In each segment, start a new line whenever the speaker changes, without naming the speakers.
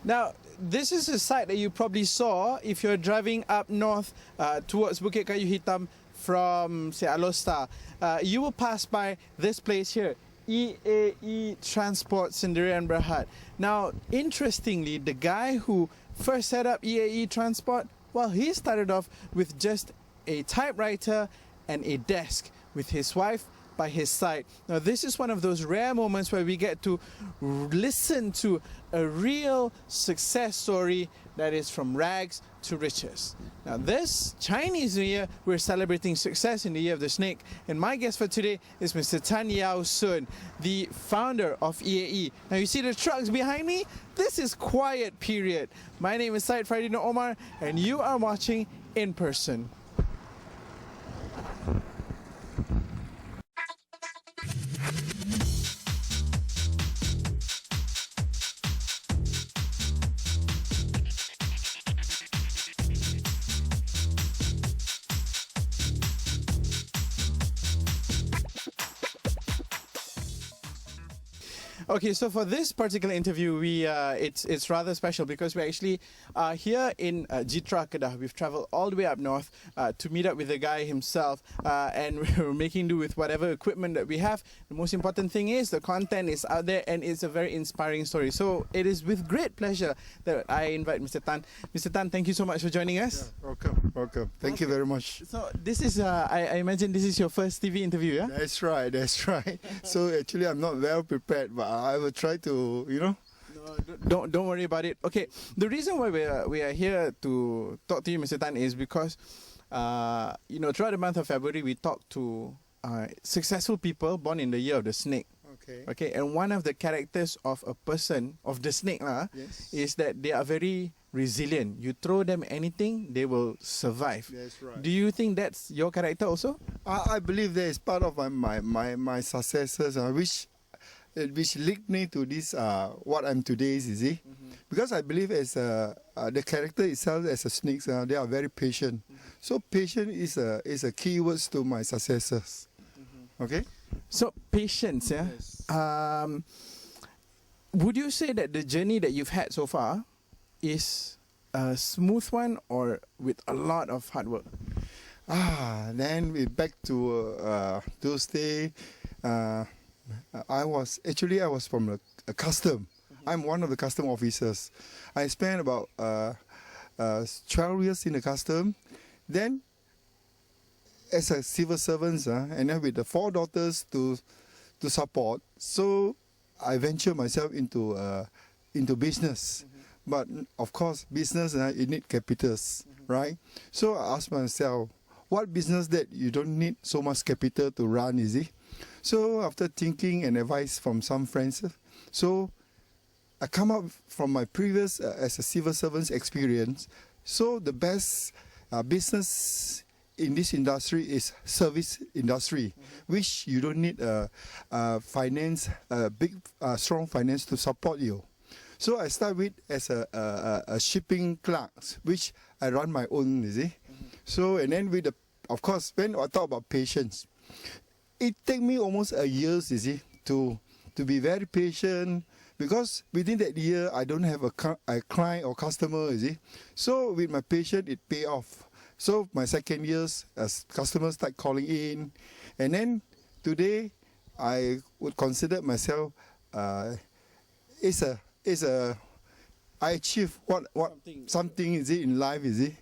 Now, this is a site that you probably saw if you're driving up north towards Bukit Kayu Hitam from, say, Alor. You will pass by this place here, EAE Transport Sendirian Berhad. Now, interestingly, the guy who first set up EAE Transport, well, he started off with just a typewriter and a desk with his wife by his side. Now, this is one of those rare moments where we get to listen to a real success story that is from rags to riches. Now, this Chinese New Year, we're celebrating success in the Year of the Snake, and my guest for today is Mr. Tan Yau Soon, the founder of EAE. Now, you see the trucks behind me? This is quiet period. My name is Syed Farradino Omar, and you are watching In Person. Okay, so for this particular interview, it's rather special because we're actually here in Jitra, Kedah. We've traveled all the way up north to meet up with the guy himself, and we're making do with whatever equipment that we have. The most important thing is the content is out there, and it's a very inspiring story. So it is with great pleasure that I invite Mr. Tan. Mr. Tan, thank you so much for joining us.
Yeah, welcome. Thank you very much.
So this is, I imagine this is your first TV interview, yeah?
That's right. So actually, I'm not well prepared, but I will try to,
No, don't worry about it. Okay, the reason why we are here to talk to you, Mr. Tan, is because throughout the month of February we talked to successful people born in the year of the snake. Okay, and one of the characters of a person of the snake
yes,
is that they are very resilient. You throw them anything, they will survive.
That's right.
Do you think that's your character also?
I believe that is part of my successes, which linked me to this what I'm today, you see. Because I believe as the character itself as a snake, they are very patient. So patient is a key words to my successes. Okay.
So patience, yeah.
Yes.
Would you say that the journey that you've had so far is a smooth one or with a lot of hard work?
Then we back to Tuesday. I was from a custom. I'm one of the custom officers. I spent about 12 years in the custom. Then, as a civil servant, and then with the 4 daughters to support, so I venture myself into business. But of course, business you need capitals, right? So I asked myself, what business that you don't need so much capital to run, is it? So after thinking and advice from some friends, so I come up from my previous as a civil servant's experience. So the best business in this industry is service industry, which you don't need finance, big strong finance to support you. So I start with as a shipping clerk, which I run my own, you see. So and then of course, when I talk about patience, it take me almost a year, you see, to be very patient, because within that year I don't have a client or customer, you see. So with my patience, it pay off. So my second years, as customers start calling in, and then today I would consider myself I achieve something is it in life, is it?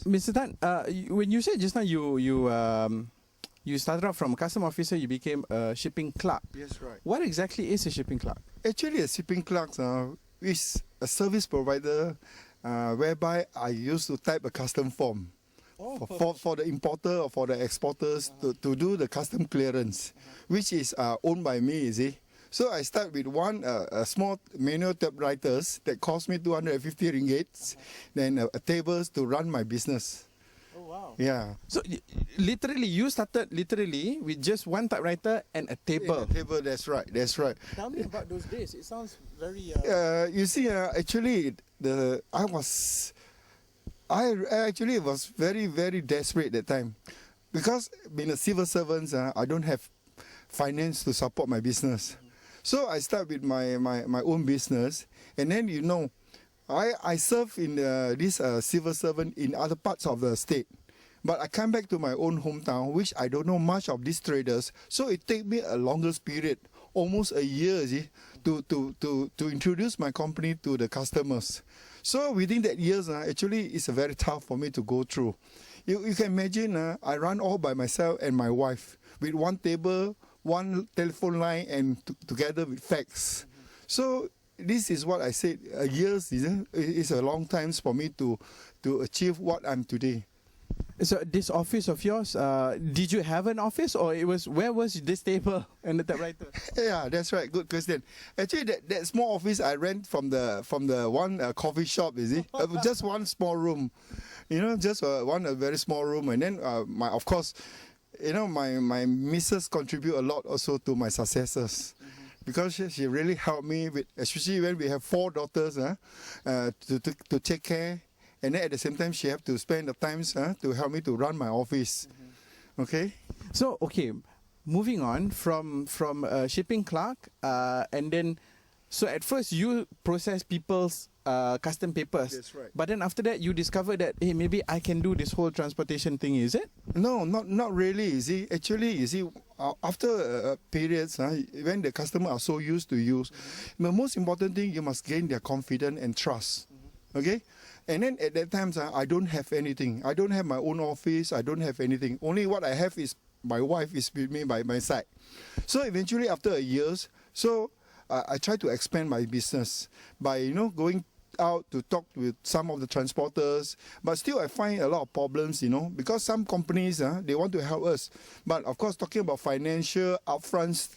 Mr. Tan, when you said just now you started off from a custom officer, you became a shipping clerk.
Yes, right.
What exactly is a shipping clerk?
Actually, a shipping clerk is a service provider whereby I used to type a custom form for the importer or for the exporters to do the custom clearance, which is owned by me, you see. So I start with one a small manual typewriters that cost me 250 ringgit, then tables to run my business.
Oh wow!
Yeah.
So literally, you started with just one typewriter and a table.
Yeah, table. That's right.
Tell me about those days. It sounds very.
You see, actually, I actually was very, very desperate that time, because being a civil servant, I don't have finance to support my business. So I start with my own business, and then I serve in this civil servant in other parts of the state. But I come back to my own hometown, which I don't know much of these traders. So it take me a longest period, almost a year, see, to introduce my company to the customers. So within that years, actually, it's very tough for me to go through. You can imagine, I run all by myself and my wife with one table, one telephone line, and together with fax. So this is what I said. Years is a long time for me to achieve what I'm today.
So this office of yours, did you have an office, or where was this table and the typewriter?
Yeah, that's right. Good question. Actually, that small office I rent from the one coffee shop, is it? Just one small room, just a very small room, and then of course, my missus contribute a lot also to my successes. Because she really helped me with, especially when we have 4 daughters, to take care. And then at the same time, she have to spend the times to help me to run my office. Okay.
So moving on from shipping clerk, and then so at first you process people's custom papers.
That's right.
But then after that, you discovered that hey, maybe I can do this whole transportation thing. Is it?
No, not really. You see, actually, after periods when the customer are so used to use, the most important thing, you must gain their confidence and trust. Okay. And then at that time, I don't have anything. I don't have my own office. I don't have anything. Only what I have is my wife is with me by my side. So eventually, after years, I try to expand my business by going out to talk with some of the transporters. But still, I find a lot of problems, because some companies they want to help us. But of course, talking about financial upfronts,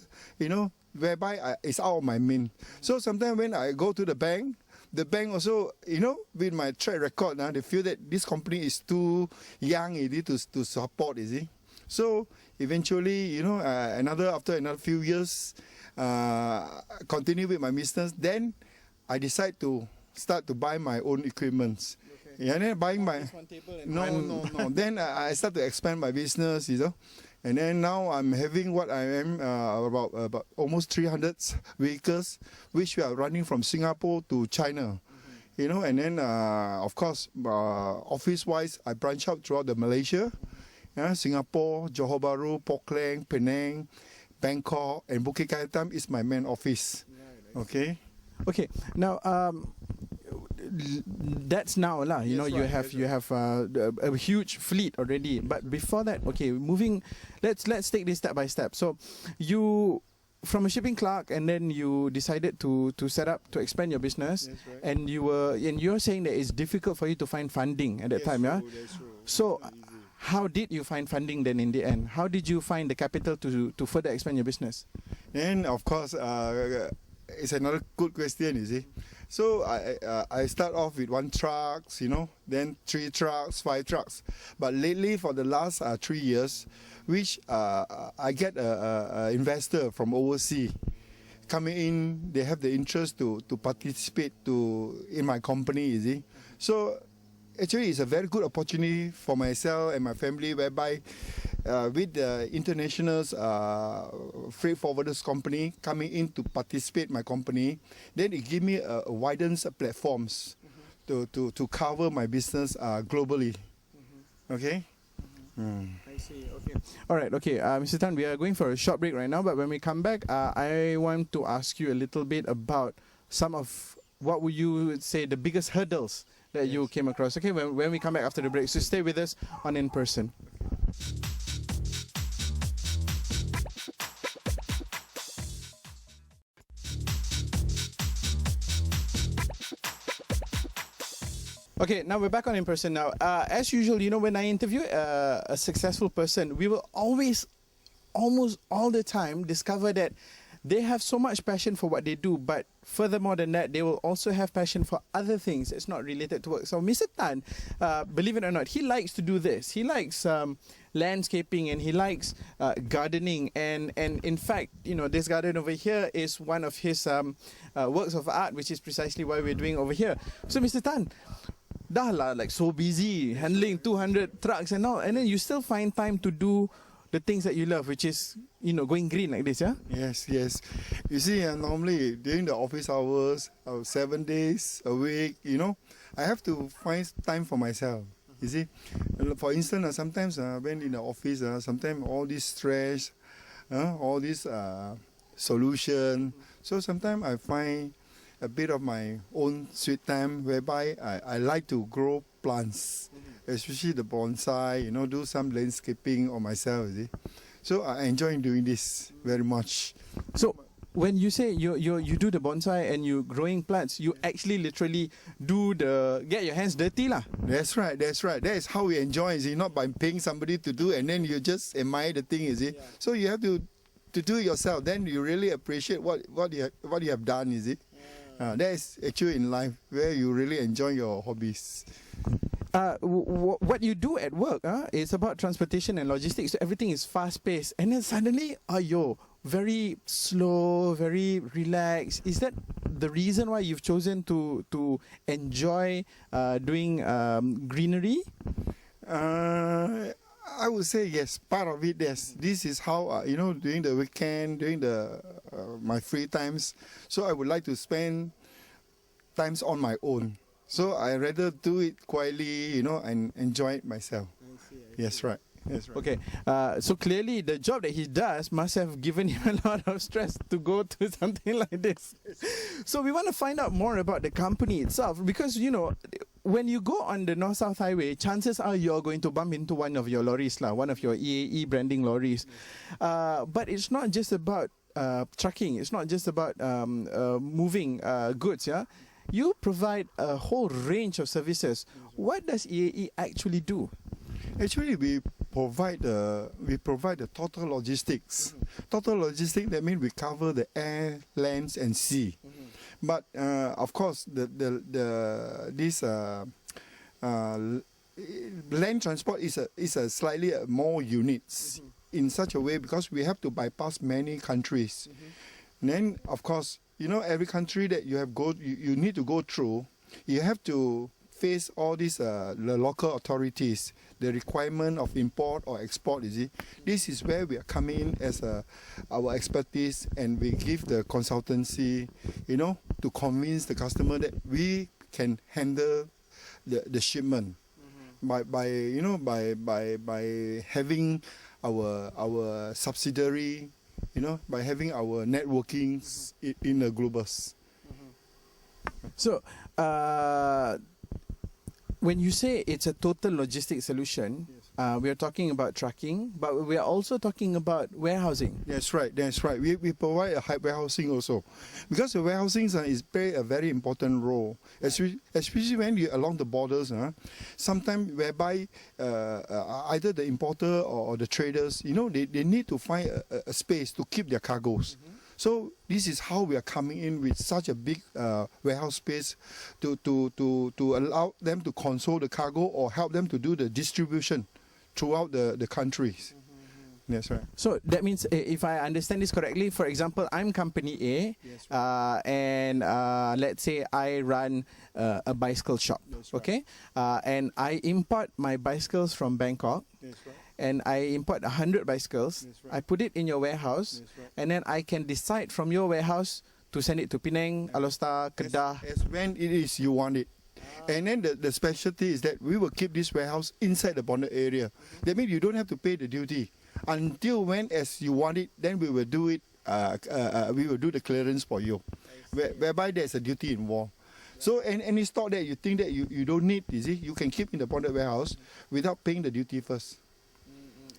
whereby it's out of my mean. So sometimes when I go to the bank also, with my track record, they feel that this company is too young to support, you see. So eventually, after another few years, continue with my business. Then I decide to start to buy my own equipments. Okay. Yeah, and then buying my no. Then I start to expand my business, And then now I'm having what I am about almost 300 vehicles, which we are running from Singapore to China. And then of course office-wise, I branch out throughout the Malaysia, Singapore, Johor Bahru, Port Klang, Penang, Bangkok, and Bukit Kaitam is my main office. Okay.
Okay. Now that's now lah. You have a huge fleet already. But before that, let's take this step by step. So, you from a shipping clerk, and then you decided to set up to expand your business.
That's right.
And you're saying that it's difficult for you to find funding at that time, yeah.
That's true.
So, how did you find funding then in the end? How did you find the capital to further expand your business?
And of course, it's another good question, you see. So I start off with 1 truck, then 3 trucks, 5 trucks. But lately, for the last 3 years, which I get a investor from overseas coming in. They have the interest to participate in my company, you see. So actually, it's a very good opportunity for myself and my family, whereby with the international freight forwarders company coming in to participate my company, then it give me a widens platforms to cover my business globally. Okay.
I see. Okay. All right. Okay. Mr. Tan, we are going for a short break right now, but when we come back, I want to ask you a little bit about some of what would you say the biggest hurdles that you came across. Okay. When we come back after the break, so stay with us on In Person. Okay, now we're back on In Person now. As usual, when I interview a successful person, we will almost all the time, discover that they have so much passion for what they do, but furthermore than that, they will also have passion for other things that's not related to work. So Mr. Tan, believe it or not, he likes to do this. He likes landscaping, and he likes gardening. And in fact, this garden over here is one of his works of art, which is precisely what we're doing over here. So Mr. Tan, dah lah, like so busy handling 200 trucks and all, and then you still find time to do the things that you love, which is, going green like this, yeah?
Yes, yes. You see, normally during the office hours, 7 days a week, I have to find time for myself. You see, for instance, sometimes when in the office, sometimes all this stress, all this solution. So sometimes I find a bit of my own sweet time whereby I like to grow plants, especially the bonsai, do some landscaping on myself, you see. So I enjoy doing this very much.
So when you say you do the bonsai and you growing plants, you actually literally get your hands dirty lah.
That's right. That is how we enjoy, is it? Not by paying somebody to do and then you just admire the thing, is it? Yeah. So you have to do it yourself. Then you really appreciate what you have done, is it? Yeah. That is actually in life where you really enjoy your hobbies.
What you do at work, it's about transportation and logistics. So everything is fast paced, and then suddenly, very slow, very relaxed. Is that the reason why you've chosen to enjoy doing greenery?
I would say yes, part of it, yes. This is how, during the weekend, during my free times, so I would like to spend times on my own. So I rather do it quietly, and enjoy it myself. I see. Yes, right. Yes, right.
Okay, so clearly the job that he does must have given him a lot of stress to go to something like this. So we want to find out more about the company itself, because when you go on the North-South Highway, chances are you're going to bump into one of your lorries, one of your EAE branding lorries. But it's not just about trucking. It's not just about moving goods. Yeah, you provide a whole range of services. What does EAE actually do?
Actually, we provide the total logistics. Total logistics, that means we cover the air, lands, and sea. But of course, this land transport is a slightly more units in such a way, because we have to bypass many countries. Then, of course, every country that you need to go through, you have to face all these the local authorities, the requirement of import or export, you see. This is where we are coming in as our expertise, and we give the consultancy, to convince the customer that we can handle the shipment by having our subsidiary, by having our networkings in the globus.
So, when you say it's a total logistic solution, we are talking about trucking, but we are also talking about warehousing.
That's right. We provide a high warehousing also, because the warehousing play a very important role, especially when you're along the borders. Sometimes whereby either the importer or the traders, they need to find a space to keep their cargoes. So this is how we are coming in with such a big warehouse space to allow them to control the cargo or help them to do the distribution throughout the countries. That's right.
So that means, if I understand this correctly, for example, I'm company A, and let's say I run a bicycle shop, okay? And I import my bicycles from Bangkok. That's right. And I import 100 bicycles, I put it in your warehouse, and then I can decide from your warehouse to send it to Penang, Alostar, Kedah.
As when it is you want it. And then the specialty is that we will keep this warehouse inside the bonded area. That means you don't have to pay the duty. Until when as you want it, then we will do it, we will do the clearance for you, whereby there's a duty involved. So any stock that you think that you don't need, you can keep in the bonded warehouse without paying the duty first.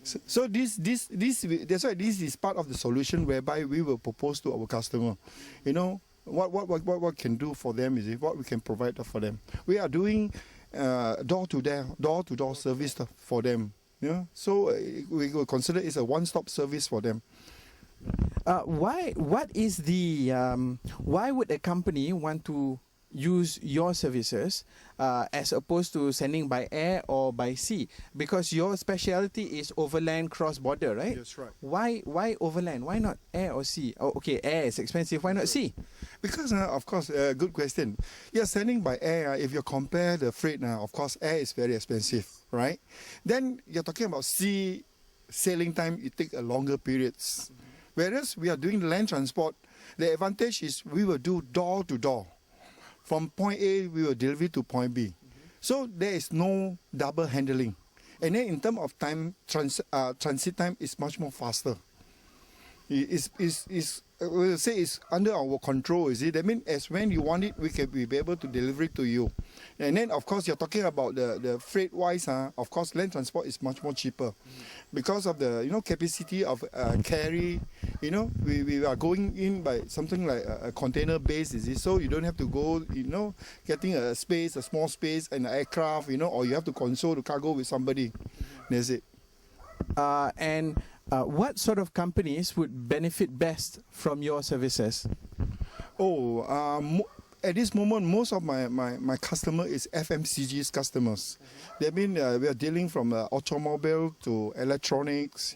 So that's why this is part of the solution whereby we will propose to our customer, what can do for them, what we can provide for them. We are doing door-to-door service for them. So we will consider it's a one-stop service for them.
Why would a company want to use your services as opposed to sending by air or by sea? Because your specialty is overland, cross-border, right?
That's right.
Why overland? Why not air or sea? Oh, okay, air is expensive. Why not sea?
Because, of course, good question. Yeah, sending by air, if you compare the freight, of course, air is very expensive, right? Then you're talking about sea sailing time, it take a longer periods. Whereas we are doing land transport, the advantage is we will do door to door. From point A, we will deliver to point B. So there is no double handling. And then in terms of time, transit time is much more faster. We'll say it's under our control, is it? That means as when you want it, we can be able to deliver it to you. And then, of course, you're talking about the freight-wise, of course, land transport is much more cheaper. Because of the, capacity of carry, we are going in by something like a container base, is it? So you don't have to go, getting a small space, and an aircraft, or you have to console the cargo with somebody. That's it.
What sort of companies would benefit best from your services?
At this moment, most of my customer is FMCG's customers. They mean we are dealing from automobile to electronics,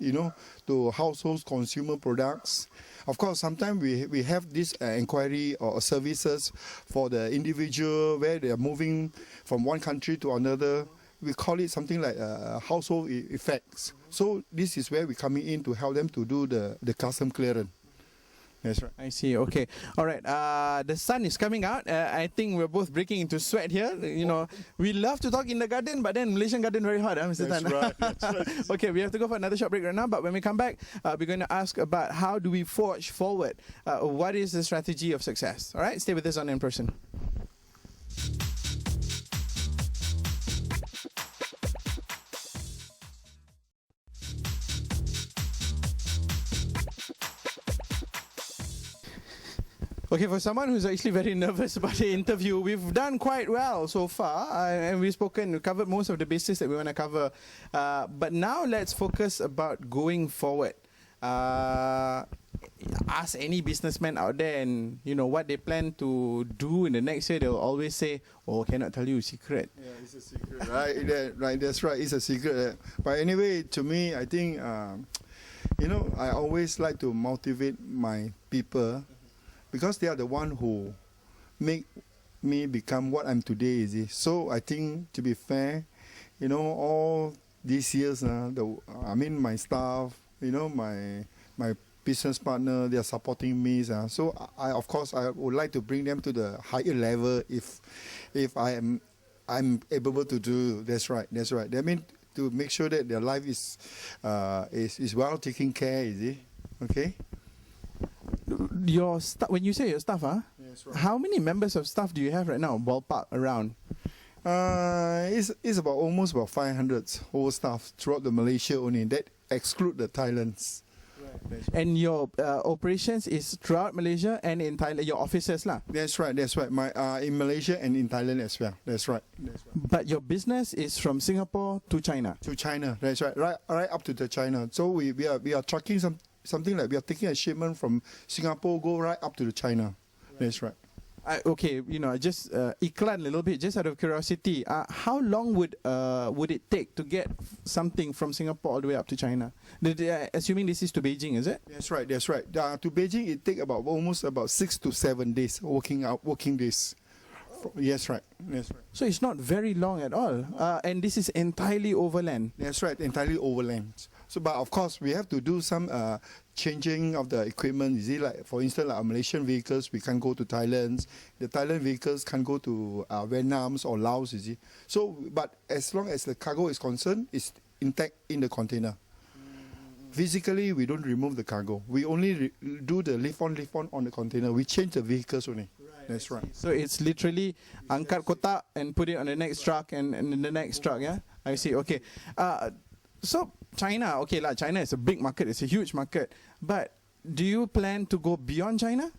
to household consumer products. Of course, sometimes we have this inquiry or services for the individual where they are moving from one country to another. We call it something like household effects. So this is where we're coming in to help them to do the custom clearance. That's right.
I see. Okay. All right. The sun is coming out. I think we're both breaking into sweat here. We love to talk in the garden, but then Malaysian garden very hot, Mr.
That's
Tan.
right. That's right.
Okay, we have to go for another short break right now. But when we come back, we're going to ask about how do we forge forward. What is the strategy of success? All right. Stay with us on In Person. Okay, for someone who's actually very nervous about the interview, we've done quite well so far, and we covered most of the bases that we want to cover. But now let's focus about going forward. Ask any businessman out there, and what they plan to do in the next year. They'll always say, "Oh, cannot tell you, secret."
Yeah, it's a secret, right? Right, that's right. It's a secret. But anyway, to me, I think, I always like to motivate my people. Because they are the one who make me become what I'm today, is it? So I think, to be fair, all these years, my staff, my business partner, they are supporting me. So I would like to bring them to the higher level if I'm able to do. That's right. That means to make sure that their life is well taken care, is it? Okay.
Your when you say your staff,
Yes, right.
How many members of staff do you have right now, ballpark around?
It's almost about 500 whole staff throughout the Malaysia only. That exclude the Thailands.
Right. And your operations is throughout Malaysia and in Thailand, your offices lah?
That's right. In Malaysia and in Thailand as well. That's right.
But your business is from Singapore to China?
To China, that's right. Right up to the China. So we are trucking something like we are taking a shipment from Singapore, go right up to the China. Right. That's right.
Okay, just iklan a little bit, just out of curiosity. How long would it take to get something from Singapore all the way up to China? Assuming this is to Beijing, is it?
That's right. To Beijing, it take almost 6 to 7 days working days. Yes, right.
So it's not very long at all. And this is entirely overland.
That's right, entirely overland. So, but of course, we have to do some changing of the equipment. You see, like for instance, like Malaysian vehicles, we can't go to Thailand. The Thailand vehicles can't go to Vietnam or Laos. You see. So, but as long as the cargo is concerned, it's intact in the container. Physically, we don't remove the cargo. We only do the lift on the container. We change the vehicles only. Right. That's right.
So it's literally angkat kotak and put it on the next truck and the next truck. Yeah, I see. Okay. So China, China is a big market. It's a huge market. But do you plan to go beyond China?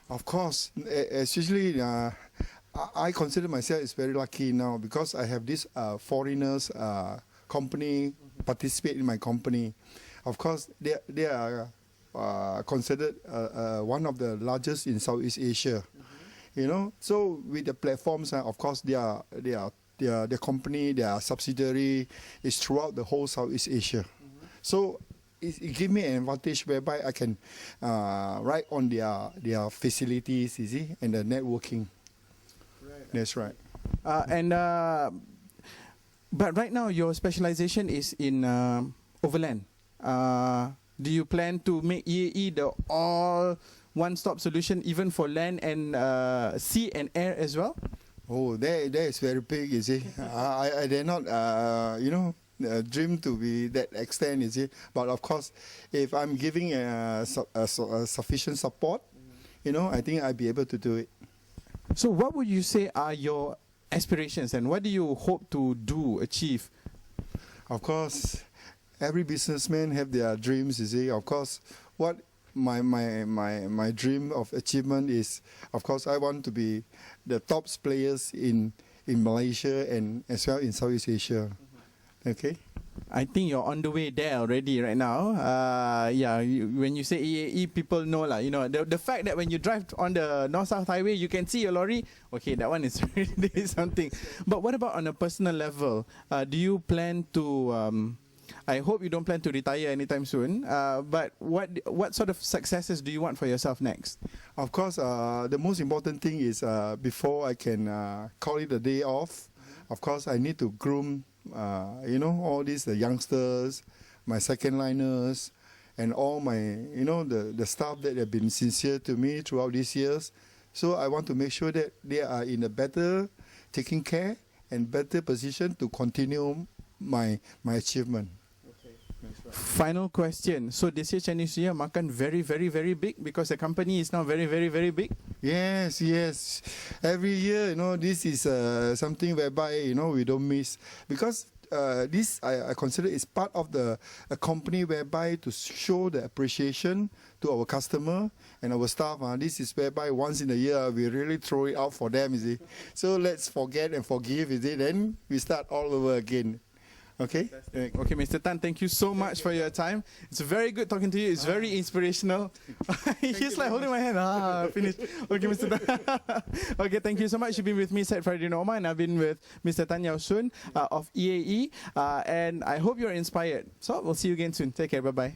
Of course. Especially, I consider myself as very lucky now because I have this foreigners company participate in my company. Of course, they are considered one of the largest in Southeast Asia. So with the platforms, of course, their company, their subsidiary is throughout the whole Southeast Asia. So it gives me an advantage whereby I can ride on their facilities, you see, and the networking. Right. That's right.
But right now your specialization is in overland. Do you plan to make EAE the all one-stop solution even for land and sea and air as well?
Oh, that is very big, you see. I dare not, dream to be that extent, you see. But of course, if I'm giving sufficient support, I think I'll be able to do it.
So what would you say are your aspirations and what do you hope to achieve?
Of course, every businessman have their dreams, you see. Of course, what my dream of achievement is, of course, I want to be the top players in Malaysia and as well in Southeast Asia. Okay.
I think you're on the way there already right now. When you say EAE, people know lah. The fact that when you drive on the North-South Highway, you can see a lorry. Okay, that one is really something. But what about on a personal level? Do you plan to? I hope you don't plan to retire anytime soon. But what sort of successes do you want for yourself next?
Of course, the most important thing is before I can call it a day off. Of course, I need to groom, all these the youngsters, my second liners, and all my, the staff that have been sincere to me throughout these years. So I want to make sure that they are in a better taking care and better position to continue my achievement.
Final question. So this year Chinese New Year makan very, very, very big because the company is now very, very, very big?
Yes. Every year, this is something whereby, we don't miss. Because this, I consider is part of a company whereby to show the appreciation to our customer and our staff. This is whereby once in a year, we really throw it out for them, you see. So let's forget and forgive, you see. Then we start all over again. Okay.
Okay, Mr. Tan, thank you so much for your time. It's very good talking to you. It's very inspirational. He's like holding my hand. Finished. Okay, Mr. Tan. Okay, thank you so much. You've been with me, Syed Farradino Omar, and I've been with Mr. Tan Yau Soon of EAE. And I hope you're inspired. So we'll see you again soon. Take care. Bye-bye.